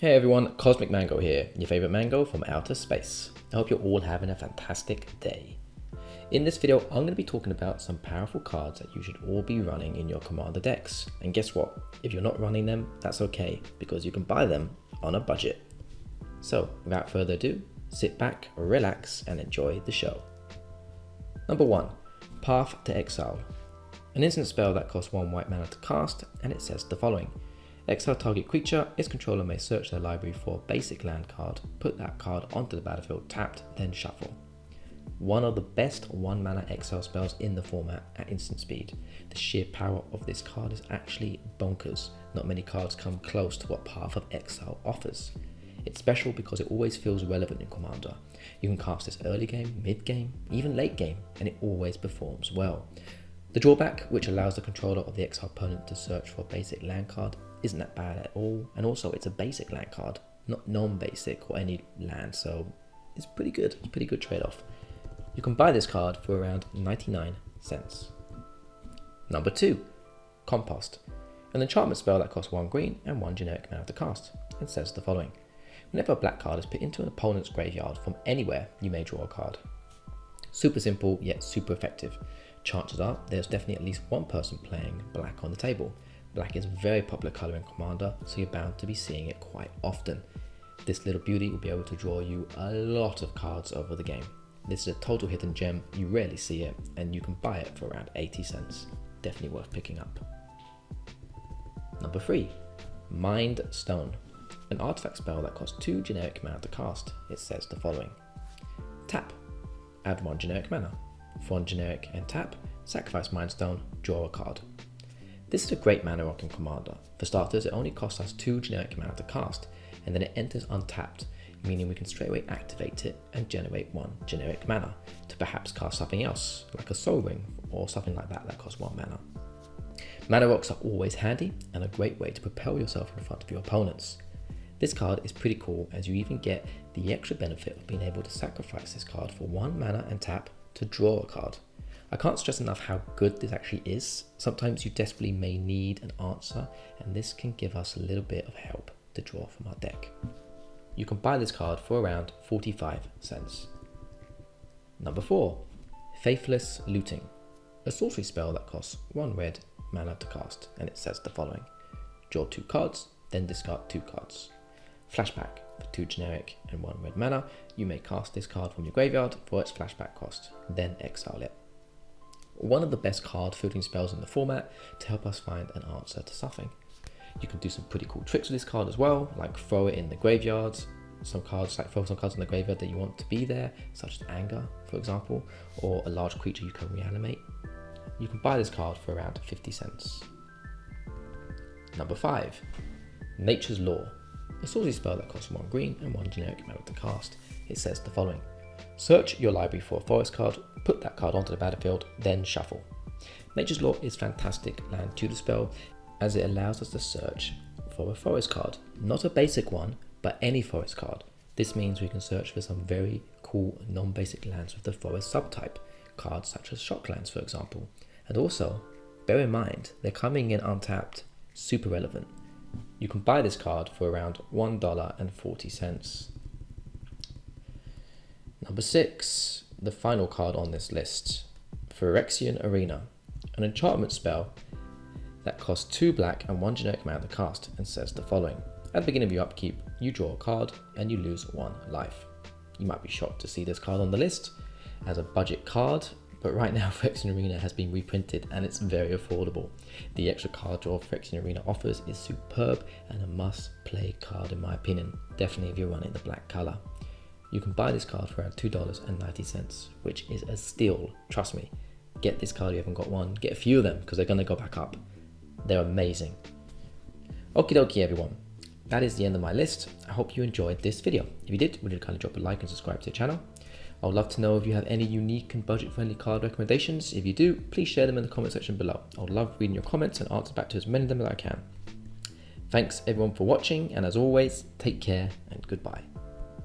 Hey everyone, Cosmic Mango here, your favorite mango from outer space. I hope you're all having a fantastic day. In this video, I'm going to be talking about some powerful cards that you should all be running in your commander decks. And guess what? If you're not running them, that's okay, because you can buy them on a budget. So, without further ado, sit back, relax, and enjoy the show. Number 1. Path to Exile. An instant spell that costs 1 white mana to cast, and it says the following. Exile target creature, its controller may search their library for a basic land card, put that card onto the battlefield tapped, then shuffle. One of the best 1 mana exile spells in the format at instant speed. The sheer power of this card is actually bonkers. Not many cards come close to what Path of Exile offers. It's special because it always feels relevant in Commander. You can cast this early game, mid game, even late game, and it always performs well. The drawback, which allows the controller of the exile opponent to search for a basic land card, isn't that bad at all, and also it's a basic land card, not non-basic or any land, so it's pretty good. It's a pretty good trade-off. You can buy this card for around 99 cents. Number 2, Compost. An enchantment spell that costs 1 green and 1 generic mana to cast, and says the following. Whenever a black card is put into an opponent's graveyard from anywhere, you may draw a card. Super simple, yet super effective. Chances are there's definitely at least one person playing black on the table. Black is a very popular colour in Commander, so you're bound to be seeing it quite often. This little beauty will be able to draw you a lot of cards over the game. This is a total hidden gem, you rarely see it, and you can buy it for around 80 cents. Definitely worth picking up. Number 3, Mind Stone. An artifact spell that costs 2 generic mana to cast. It says the following. Tap. Add 1 generic mana. For 1 generic and tap, sacrifice Mind Stone, draw a card. This is a great mana rock in Commander. For starters, it only costs us 2 generic mana to cast, and then it enters untapped, meaning we can straightaway activate it and generate 1 generic mana to perhaps cast something else, like a Soul Ring or something like that costs 1 mana. Mana rocks are always handy and a great way to propel yourself in front of your opponents. This card is pretty cool, as you even get the extra benefit of being able to sacrifice this card for 1 mana and tap to draw a card. I can't stress enough how good this actually is. Sometimes you desperately may need an answer, and this can give us a little bit of help to draw from our deck. You can buy this card for around 45 cents. Number 4, Faithless Looting. A sorcery spell that costs 1 red mana to cast, and it says the following. Draw 2 cards, then discard 2 cards. Flashback. For 2 generic and 1 red mana, you may cast this card from your graveyard for its flashback cost, then exile it. One of the best card filtering spells in the format to help us find an answer to something. You can do some pretty cool tricks with this card as well, like throw it in the graveyards. Throw some cards in the graveyard that you want to be there, such as Anger, for example, or a large creature you can reanimate. You can buy this card for around 50 cents. Number 5, Nature's Law. A sorcery spell that costs 1 green and 1 generic mana to cast. It says the following. Search your library for a forest card, put that card onto the battlefield, then shuffle. Nature's Law is fantastic land tutor spell, as it allows us to search for a forest card. Not a basic one, but any forest card. This means we can search for some very cool non-basic lands with the forest subtype, cards such as Shocklands for example. And also, bear in mind, they're coming in untapped, super relevant. You can buy this card for around $1.40. Number 6, the final card on this list, Phyrexian Arena. An enchantment spell that costs 2 black and 1 generic mana to cast, and says the following. At the beginning of your upkeep, you draw a card and you lose 1 life. You might be shocked to see this card on the list as a budget card, but right now Phyrexian Arena has been reprinted and it's very affordable. The extra card draw Phyrexian Arena offers is superb and a must-play card in my opinion, definitely if you're running the black colour. You can buy this card for around $2.90, which is a steal, trust me. Get this card if you haven't got one, get a few of them because they're going to go back up. They're amazing. Okie dokie everyone, that is the end of my list. I hope you enjoyed this video. If you did, would you kindly drop a like and subscribe to the channel. I would love to know if you have any unique and budget friendly card recommendations. If you do, please share them in the comment section below. I would love reading your comments and answer back to as many of them as I can. Thanks everyone for watching, and as always, take care and goodbye.